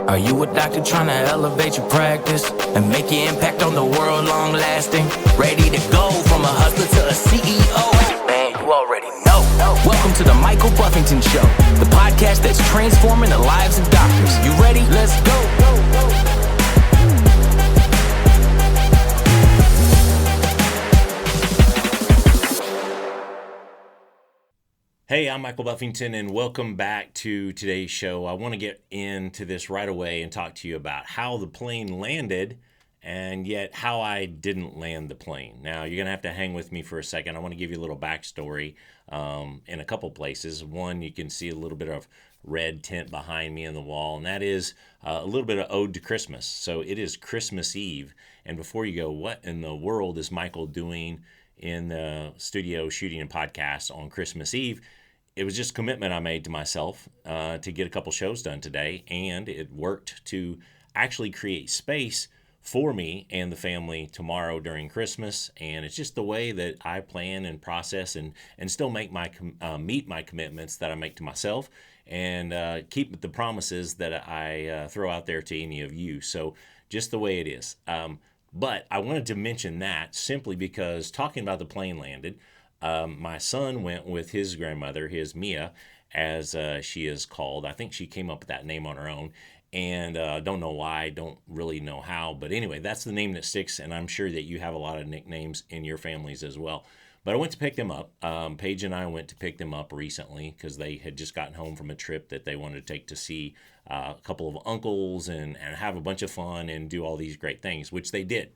Are you a doctor trying to elevate your practice and make your impact on the world long lasting? Ready to go from a hustler to a CEO? Man, you already know. Welcome to the Michael Buffington Show, the podcast that's transforming the lives of doctors. You ready? Let's go. Hey, I'm Michael Buffington, and welcome back to today's show. I want to get into this right away and talk to you about how the plane landed and yet how I didn't land the plane. Now, you're going to have to hang with me for a second. I want to give you a little backstory in a couple places. One, you can see a little bit of red tint behind me in the wall, and that is a little bit of ode to Christmas. So it is Christmas Eve, and before you go, what in the world is Michael doing in the studio shooting a podcast on Christmas Eve? It was just a commitment I made to myself to get a couple shows done today, and it worked to actually create space for me and the family tomorrow during Christmas. And it's just the way that I plan and process and still make meet my commitments that I make to myself and keep the promises that I throw out there to any of you. So just the way it is. But I wanted to mention that simply because talking about the plane landed, my son went with his grandmother, his Mia, as she is called. I think she came up with that name on her own, and don't know why, don't really know how. But anyway, that's the name that sticks, and I'm sure that you have a lot of nicknames in your families as well. But I went to pick them up. Paige and I went to pick them up recently because they had just gotten home from a trip that they wanted to take to see a couple of uncles and have a bunch of fun and do all these great things, which they did.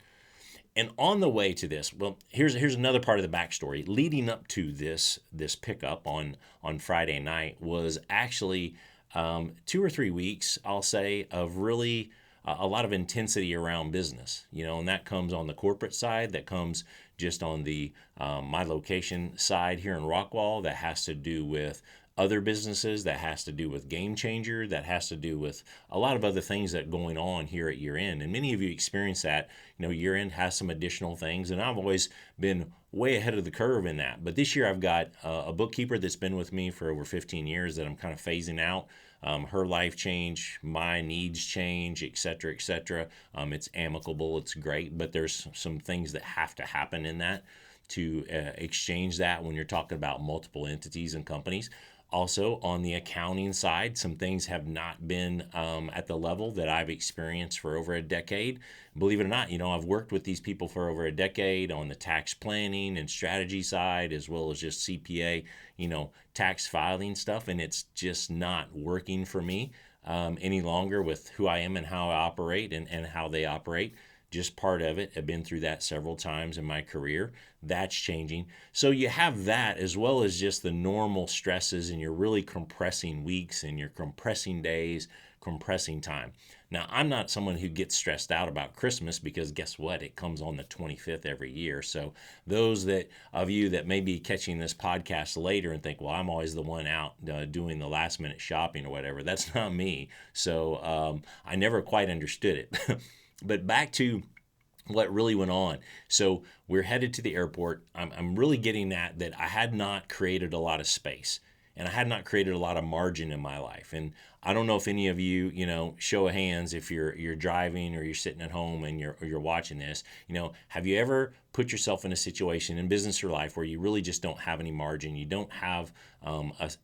And on the way to this, well, here's another part of the backstory. Leading up to this pickup on Friday night was actually 2 or 3 weeks, I'll say, of really a lot of intensity around business, and that comes on the corporate side, that comes just on the my location side here in Rockwall, that has to do with other businesses, that has to do with Game Changer, that has to do with a lot of other things that are going on here at year end. And many of you experience that. Year end has some additional things, and I've always been way ahead of the curve in that. But this year I've got a bookkeeper that's been with me for over 15 years that I'm kind of phasing out. Her life change, my needs change, et cetera, et cetera. It's amicable, it's great, but there's some things that have to happen in that to exchange that when you're talking about multiple entities and companies. Also, on the accounting side, some things have not been at the level that I've experienced for over a decade. Believe it or not, I've worked with these people for over a decade on the tax planning and strategy side, as well as just CPA, tax filing stuff, and it's just not working for me any longer with who I am and how I operate and how they operate. Just part of it. I've been through that several times in my career. That's changing. So you have that as well as just the normal stresses, and you're really compressing weeks and you're compressing days, compressing time. Now, I'm not someone who gets stressed out about Christmas because guess what? It comes on the 25th every year. So those of you that may be catching this podcast later and think, well, I'm always the one out doing the last minute shopping or whatever. That's not me. So I never quite understood it. But back to what really went on. So we're headed to the airport. I'm really getting at that I had not created a lot of space, and I had not created a lot of margin in my life. And I don't know if any of you, show of hands, if you're driving or you're sitting at home and you're watching this, have you ever put yourself in a situation in business or life where you really just don't have any margin, you don't have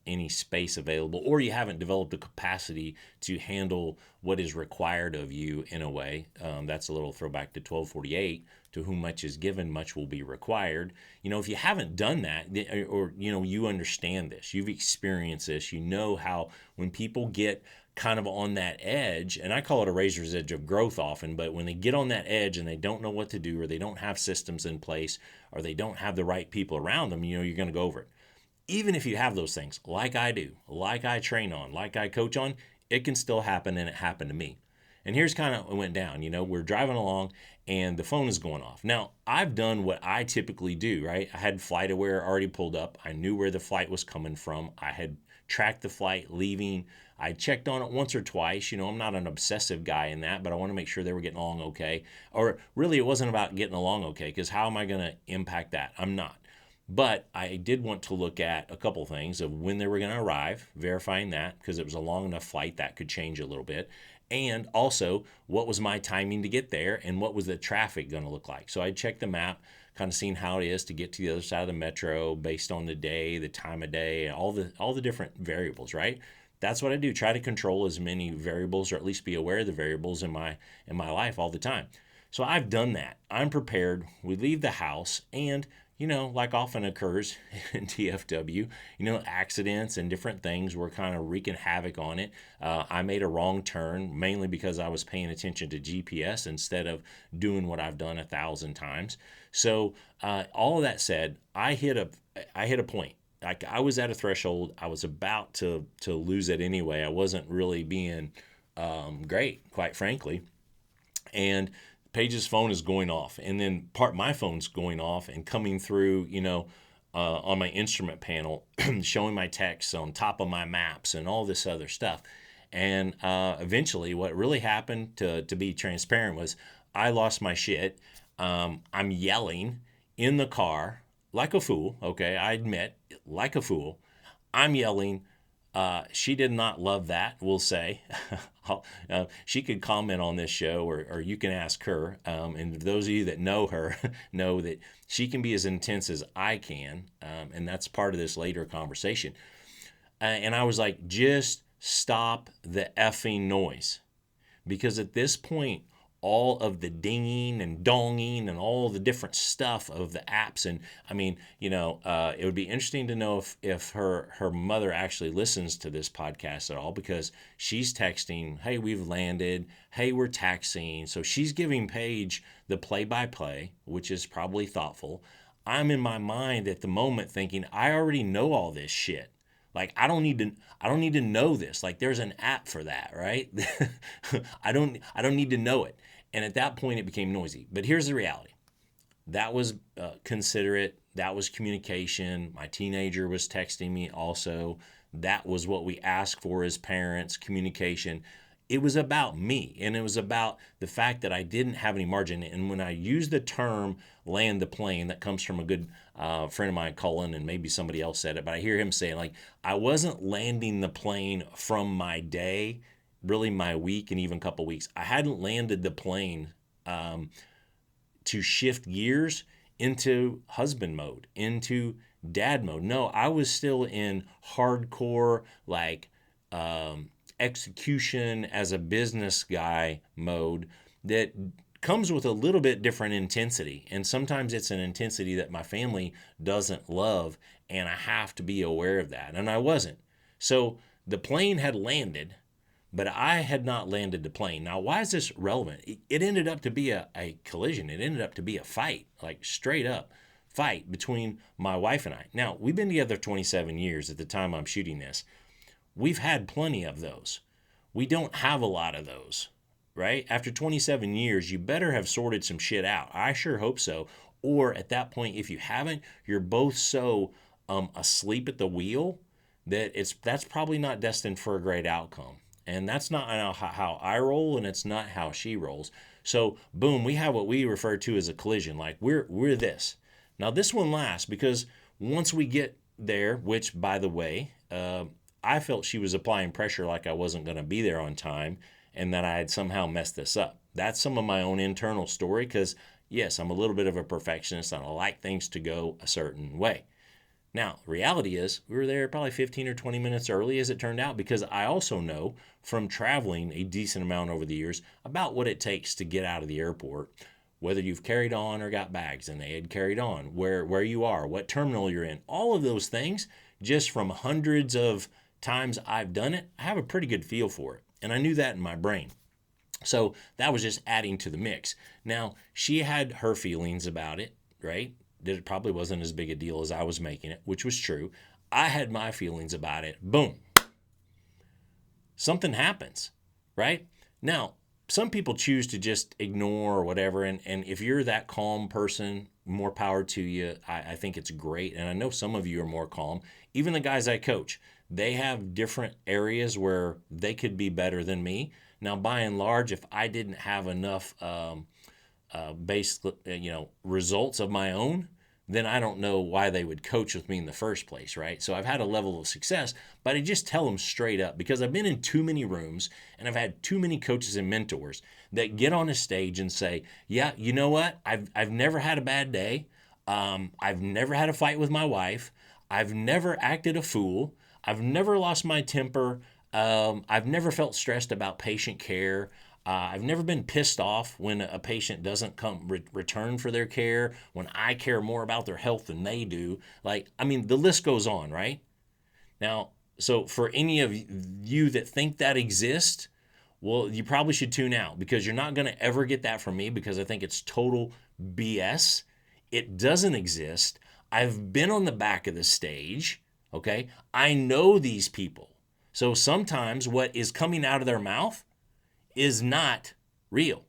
any space available, or you haven't developed the capacity to handle what is required of you in a way? That's a little throwback to 1248. To whom much is given, much will be required. If you haven't done that, or you understand this, you've experienced this, how when people get kind of on that edge, and I call it a razor's edge of growth often, but when they get on that edge and they don't know what to do, or they don't have systems in place, or they don't have the right people around them, you're going to go over it. Even if you have those things, like I do, like I train on, like I coach on, it can still happen, and it happened to me. And here's kind of what went down. We're driving along and the phone is going off. Now, I've done what I typically do, right? I had FlightAware already pulled up. I knew where the flight was coming from. I had tracked the flight leaving. I checked on it once or twice. I'm not an obsessive guy in that, but I want to make sure they were getting along okay. Or really, it wasn't about getting along okay, because how am I going to impact that? I'm not. But I did want to look at a couple things of when they were going to arrive, verifying that, because it was a long enough flight that could change a little bit. And also, what was my timing to get there and what was the traffic going to look like? So I'd check the map, kind of seeing how it is to get to the other side of the metro based on the day, the time of day, and all the different variables, right? That's what I do. Try to control as many variables, or at least be aware of the variables in my life all the time. So I've done that. I'm prepared. We leave the house, and like often occurs in TFW, accidents and different things were kind of wreaking havoc on it. I made a wrong turn, mainly because I was paying attention to GPS instead of doing what I've done 1,000 times. So all of that said, I hit a point. Like, I was at a threshold. I was about to lose it anyway. I wasn't really being great, quite frankly. And Paige's phone is going off, and then my phone's going off and coming through, on my instrument panel, showing my texts on top of my maps and all this other stuff. And eventually, what really happened, to be transparent, was I lost my shit. I'm yelling in the car like a fool. Okay, I admit, like a fool. I'm yelling. She did not love that, we'll say. She could comment on this show, or you can ask her. And those of you that know her know that she can be as intense as I can. And that's part of this later conversation. And I was like, just stop the effing noise. Because at this point, all of the dinging and donging and all the different stuff of the apps. And I mean, it would be interesting to know if her mother actually listens to this podcast at all, because she's texting, hey, we've landed. Hey, we're taxiing. So she's giving Paige the play-by-play, which is probably thoughtful. I'm in my mind at the moment thinking, I already know all this shit. Like, I don't need to know this. Like, there's an app for that, right? I don't need to know it. And at that point, it became noisy. But here's the reality. That was considerate. That was communication. My teenager was texting me also. That was what we asked for as parents, communication. It was about me, and it was about the fact that I didn't have any margin. And when I use the term land the plane, that comes from a good friend of mine, Cullen, and maybe somebody else said it, but I hear him saying, like, I wasn't landing the plane from my day, really my week, and even couple weeks. I hadn't landed the plane to shift gears into husband mode, into dad mode. No, I was still in hardcore, like, execution as a business guy mode that comes with a little bit different intensity. And sometimes it's an intensity that my family doesn't love, and I have to be aware of that. And I wasn't. So the plane had landed, but I had not landed the plane. Now, why is this relevant? It ended up to be a collision. It ended up to be a fight, like straight up fight between my wife and I. Now, we've been together 27 years at the time I'm shooting this. We've had plenty of those. We don't have a lot of those, right? After 27 years, you better have sorted some shit out. I sure hope so. Or at that point, if you haven't, you're both so asleep at the wheel that that's probably not destined for a great outcome. And that's not how I roll, and it's not how she rolls. So boom, we have what we refer to as a collision. Like, we're this. Now this one lasts because once we get there, which, by the way, I felt she was applying pressure like I wasn't going to be there on time and that I had somehow messed this up. That's some of my own internal story, because, yes, I'm a little bit of a perfectionist and I like things to go a certain way. Now, reality is we were there probably 15 or 20 minutes early, as it turned out, because I also know from traveling a decent amount over the years about what it takes to get out of the airport, whether you've carried on or got bags, and they had carried on, where you are, what terminal you're in, all of those things, just from hundreds of times I've done it, I have a pretty good feel for it. And I knew that in my brain. So that was just adding to the mix. Now, she had her feelings about it, right? That it probably wasn't as big a deal as I was making it, which was true. I had my feelings about it. Boom. Something happens, right? Now, some people choose to just ignore or whatever. And if you're that calm person, more power to you. I think it's great. And I know some of you are more calm. Even the guys I coach, they have different areas where they could be better than me. Now, by and large, if I results of my own, then I don't know why they would coach with me in the first place, right? So I've had a level of success, but I just tell them straight up because I've been in too many rooms and I've had too many coaches and mentors that get on a stage and say, yeah, you know what? I've never had a bad day. I've never had a fight with my wife. I've never acted a fool. I've never lost my temper. I've never felt stressed about patient care. I've never been pissed off when a patient doesn't come return for their care, when I care more about their health than they do. Like, I mean, the list goes on, right? Now, so for any of you that think that exists, well, you probably should tune out because you're not going to ever get that from me because I think it's total BS. It doesn't exist. I've been on the back of the stage, okay? I know these people. So sometimes what is coming out of their mouth is not real.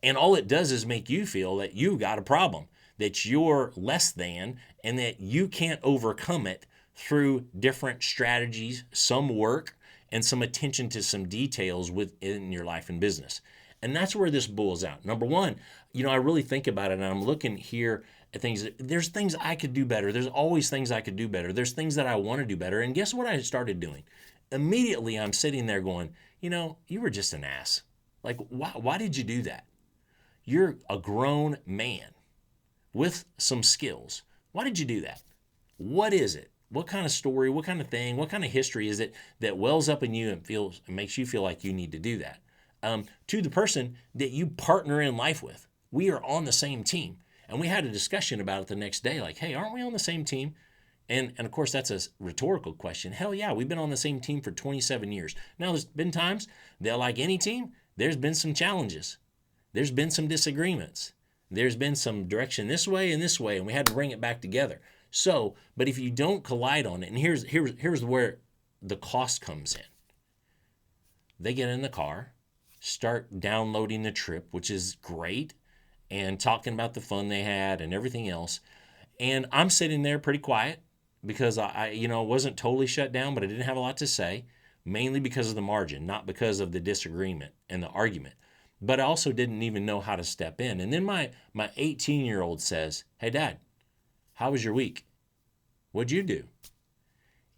And all it does is make you feel that you got a problem, that you're less than, and that you can't overcome it through different strategies, some work, and some attention to some details within your life and business. And that's where this boils out. Number one, I really think about it and I'm looking here at things. There's things I could do better. There's always things I could do better. There's things that I want to do better. And guess what I started doing? Immediately, I'm sitting there going, you were just an ass. Like, why did you do that? You're a grown man with some skills. Why did you do that? What is it? What kind of story, what kind of thing, what kind of history is it that wells up in you and makes you feel like you need to do that? To the person that you partner in life with. We are on the same team. And we had a discussion about it the next day, like, hey, aren't we on the same team? And of course, that's a rhetorical question. Hell yeah, we've been on the same team for 27 years. Now, there's been times that, like any team, there's been some challenges. There's been some disagreements. There's been some direction this way, and we had to bring it back together. So, but if you don't collide on it, and here's where the cost comes in. They get in the car, start downloading the trip, which is great, and talking about the fun they had and everything else. And I'm sitting there pretty quiet because I wasn't totally shut down, but I didn't have a lot to say, mainly because of the margin, not because of the disagreement and the argument. But I also didn't even know how to step in. And then my 18-year-old says, hey, Dad, how was your week? What'd you do?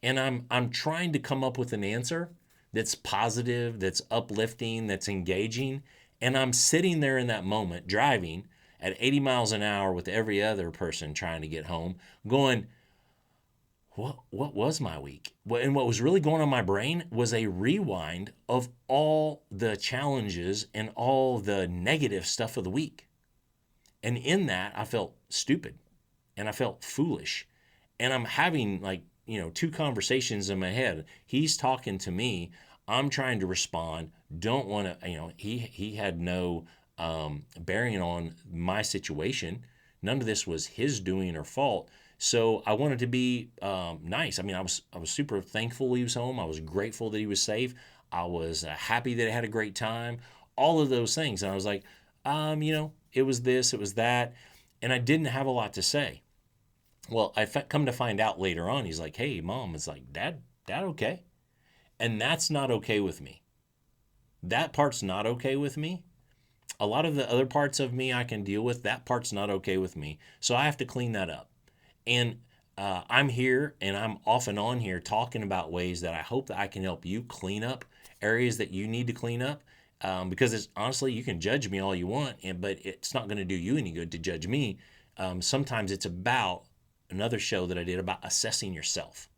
And I'm trying to come up with an answer that's positive, that's uplifting, that's engaging. And I'm sitting there in that moment, driving at 80 miles an hour with every other person trying to get home, going, what was my week? And what was really going on in my brain was a rewind of all the challenges and all the negative stuff of the week. And in that, I felt stupid and I felt foolish. And I'm having two conversations in my head. He's talking to me. I'm trying to respond. Don't want to, he had no bearing on my situation. None of this was his doing or fault. So I wanted to be nice. I mean, I was super thankful he was home. I was grateful that he was safe. I was happy that I had a great time. All of those things. And I was like, it was this, it was that. And I didn't have a lot to say. Well, I come to find out later on, he's like, hey, Mom. It's like, Dad okay? And that's not okay with me. That part's not okay with me. A lot of the other parts of me I can deal with. That part's not okay with me. So I have to clean that up. And I'm here and I'm off and on here talking about ways that I hope that I can help you clean up areas that you need to clean up. Because it's honestly, you can judge me all you want, but it's not going to do you any good to judge me. Sometimes it's about another show that I did about assessing yourself.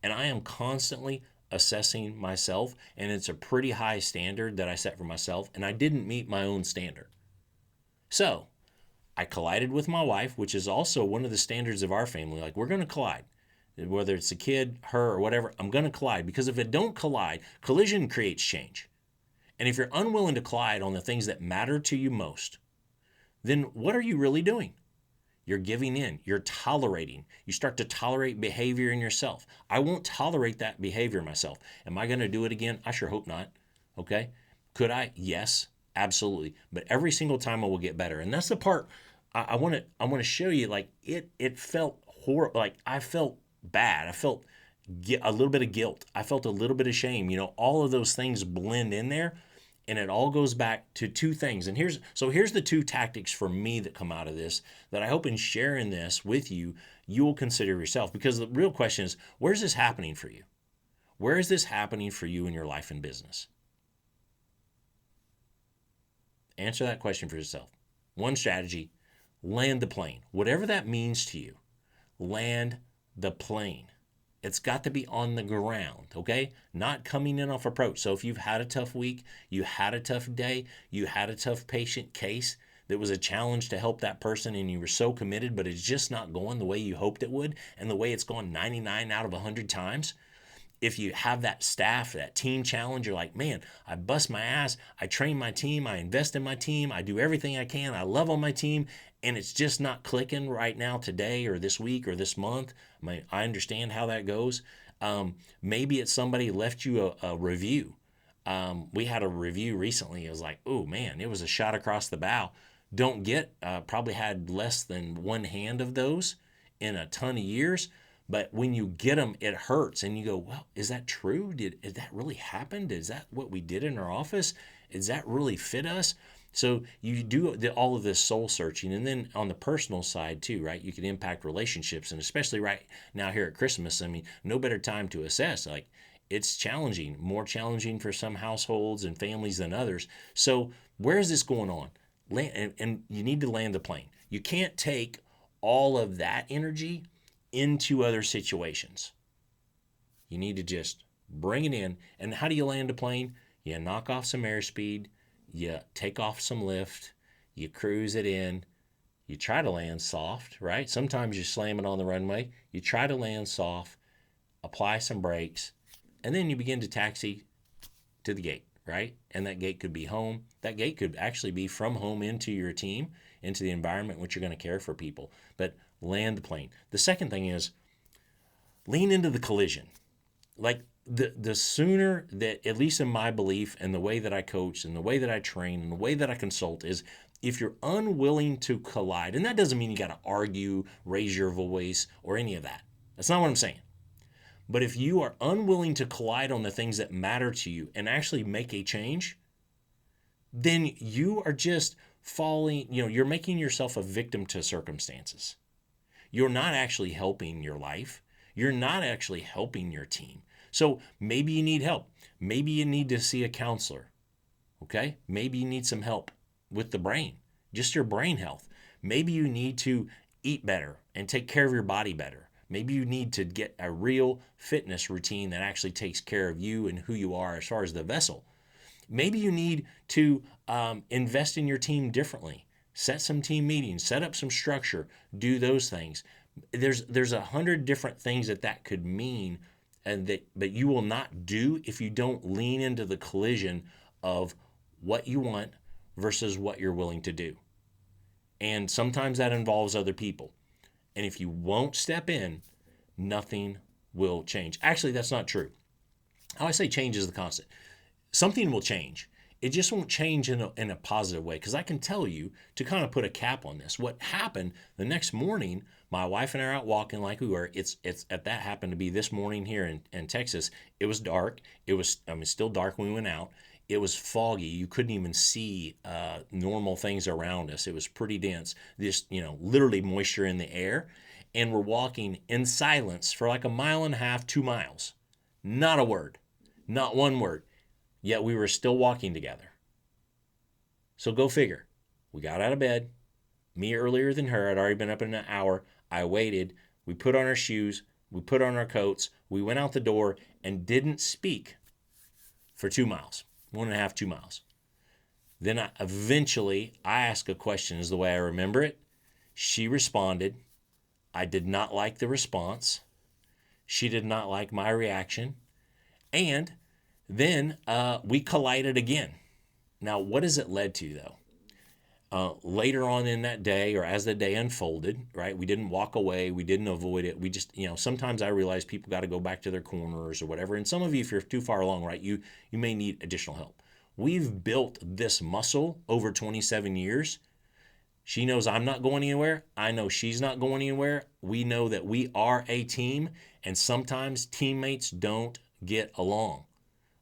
And I am constantly assessing myself, and it's a pretty high standard that I set for myself, and I didn't meet my own standard. So I collided with my wife, which is also one of the standards of our family. Like, we're going to collide. Whether it's a kid, her, or whatever, I'm going to collide. Because if it don't collide, collision creates change. And if you're unwilling to collide on the things that matter to you most, then what are you really doing? You're giving in. You're tolerating. You start to tolerate behavior in yourself. I won't tolerate that behavior myself. Am I going to do it again? I sure hope not. Okay? Could I? Yes, absolutely. But every single time I will get better. And that's the part I want to show you. Like, it felt horrible. Like, I felt bad. I felt a little bit of guilt. I felt a little bit of shame. All of those things blend in there. And it all goes back to two things. And here's the two tactics for me that come out of this that I hope in sharing this with you, you will consider yourself. Because the real question is, where's this happening for you? Where is this happening for you in your life and business? Answer that question for yourself. One strategy, land the plane. Whatever that means to you, land the plane. It's got to be on the ground, okay? Not coming in off approach. So if you've had a tough week, you had a tough day, you had a tough patient case that was a challenge to help that person and you were so committed, but it's just not going the way you hoped it would and the way it's gone 99 out of 100 times. If you have that staff, that team challenge, you're like, man, I bust my ass, I train my team, I invest in my team, I do everything I can, I love on my team, and it's just not clicking right now today or this week or this month. I understand how that goes. Maybe it's somebody left you a review. We had a review recently. It was like, oh man, it was a shot across the bow. Probably had less than one hand of those in a ton of years. But when you get them, it hurts. And you go, well, is that true? Did that really happen? Is that what we did in our office? Does that really fit us? So you do all of this soul searching. And then on the personal side too, right? You can impact relationships. And especially right now here at Christmas, I mean, no better time to assess. Like, it's challenging, more challenging for some households and families than others. So where is this going on? And you need to land the plane. You can't take all of that energy into other situations. You need to just bring it in. And how do you land a plane? You knock off some airspeed, you take off some lift, you cruise it in, you try to land soft, right? Sometimes you slam it on the runway. You try to land soft, apply some brakes, and then you begin to taxi to the gate, right? And that gate could be home. That gate could actually be from home into your team, into the environment in which you're going to care for people. But land the plane. The second thing is lean into the collision. Like the sooner that, at least in my belief and the way that I coach and the way that I train and the way that I consult, is if you're unwilling to collide, and that doesn't mean you got to argue, raise your voice, or any of that. That's not what I'm saying. But if you are unwilling to collide on the things that matter to you and actually make a change, then you are just falling, you're making yourself a victim to circumstances. You're not actually helping your life. You're not actually helping your team. So maybe you need help. Maybe you need to see a counselor. Okay? Maybe you need some help with the brain, just your brain health. Maybe you need to eat better and take care of your body better. Maybe you need to get a real fitness routine that actually takes care of you and who you are as far as the vessel. Maybe you need to invest in your team differently. Set some team meetings, set up some structure, do those things. There's 100 different things that could mean, but you will not do if you don't lean into the collision of what you want versus what you're willing to do. And sometimes that involves other people. And if you won't step in, nothing will change. Actually, that's not true. How I say change is the constant. Something will change. It just won't change in a positive way. Because I can tell you, to kind of put a cap on this, what happened the next morning, my wife and I are out walking like we were. That happened to be this morning here in Texas. It was dark. It was still dark when we went out. It was foggy. You couldn't even see normal things around us. It was pretty dense. This, literally moisture in the air. And we're walking in silence for like 1.5 miles, 2 miles. Not a word. Not one word. Yet we were still walking together. So go figure. We got out of bed. Me earlier than her. I'd already been up in an hour. I waited. We put on our shoes. We put on our coats. We went out the door and didn't speak for 2 miles. 1.5, 2 miles. Then I asked a question, is the way I remember it. She responded. I did not like the response. She did not like my reaction. And then we collided again. Now, what has it led to, though? Later on in that day, or as the day unfolded, right, we didn't walk away. We didn't avoid it. We just, sometimes I realize people got to go back to their corners or whatever. And some of you, if you're too far along, right, you may need additional help. We've built this muscle over 27 years. She knows I'm not going anywhere. I know she's not going anywhere. We know that we are a team, and sometimes teammates don't get along.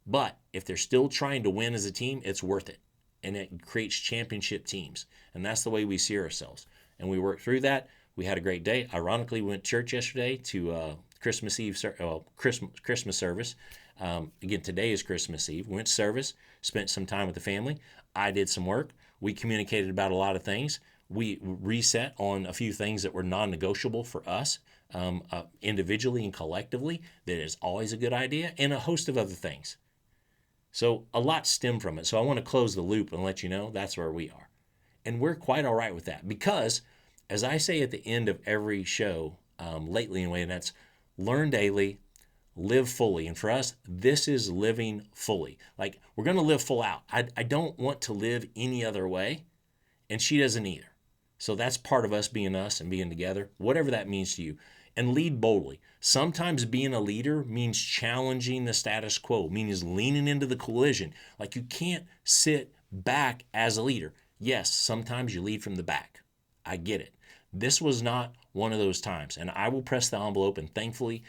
But if they're still trying to win as a team, it's worth it. And it creates championship teams. And that's the way we see ourselves. And we worked through that. We had a great day. Ironically, we went to church yesterday to Christmas Eve, Christmas service. Again, today is Christmas Eve. We went to service, spent some time with the family. I did some work. We communicated about a lot of things. We reset on a few things that were non-negotiable for us individually and collectively. That is always a good idea, and a host of other things. So a lot stemmed from it. So I want to close the loop and let you know that's where we are. And we're quite all right with that because, as I say at the end of every show lately anyway, and that's learn daily, live fully. And for us, this is living fully. Like, we're going to live full out. I don't want to live any other way, and she doesn't either. So that's part of us being us and being together, whatever that means to you. And lead boldly. Sometimes being a leader means challenging the status quo, means leaning into the collision. Like, you can't sit back as a leader. Yes, sometimes you lead from the back. I get it. This was not one of those times. And I will press the envelope, and thankfully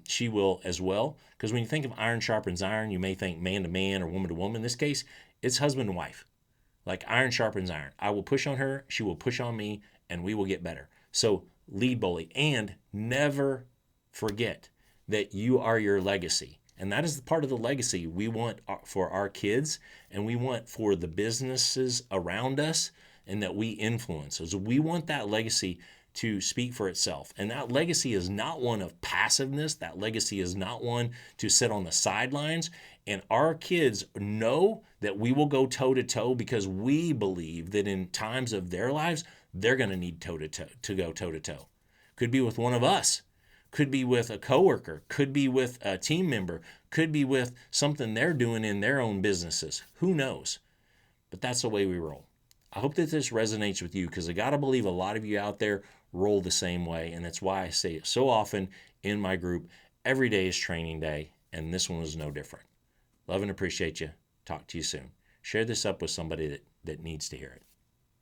she will as well. Because when you think of iron sharpens iron, you may think man to man or woman to woman. In this case, it's husband and wife. Like iron sharpens iron. I will push on her, she will push on me, and we will get better. So lead boldly, and never forget that you are your legacy. And that is the part of the legacy we want for our kids, and we want for the businesses around us and that we influence. So we want that legacy to speak for itself. And that legacy is not one of passiveness. That legacy is not one to sit on the sidelines. And our kids know that we will go toe-to-toe because we believe that in times of their lives, they're going to need to go toe-to-toe. Could be with one of us. Could be with a coworker. Could be with a team member. Could be with something they're doing in their own businesses. Who knows? But that's the way we roll. I hope that this resonates with you, because I got to believe a lot of you out there roll the same way. And that's why I say it so often in my group, every day is training day, and this one was no different. Love and appreciate you. Talk to you soon. Share this up with somebody that needs to hear it.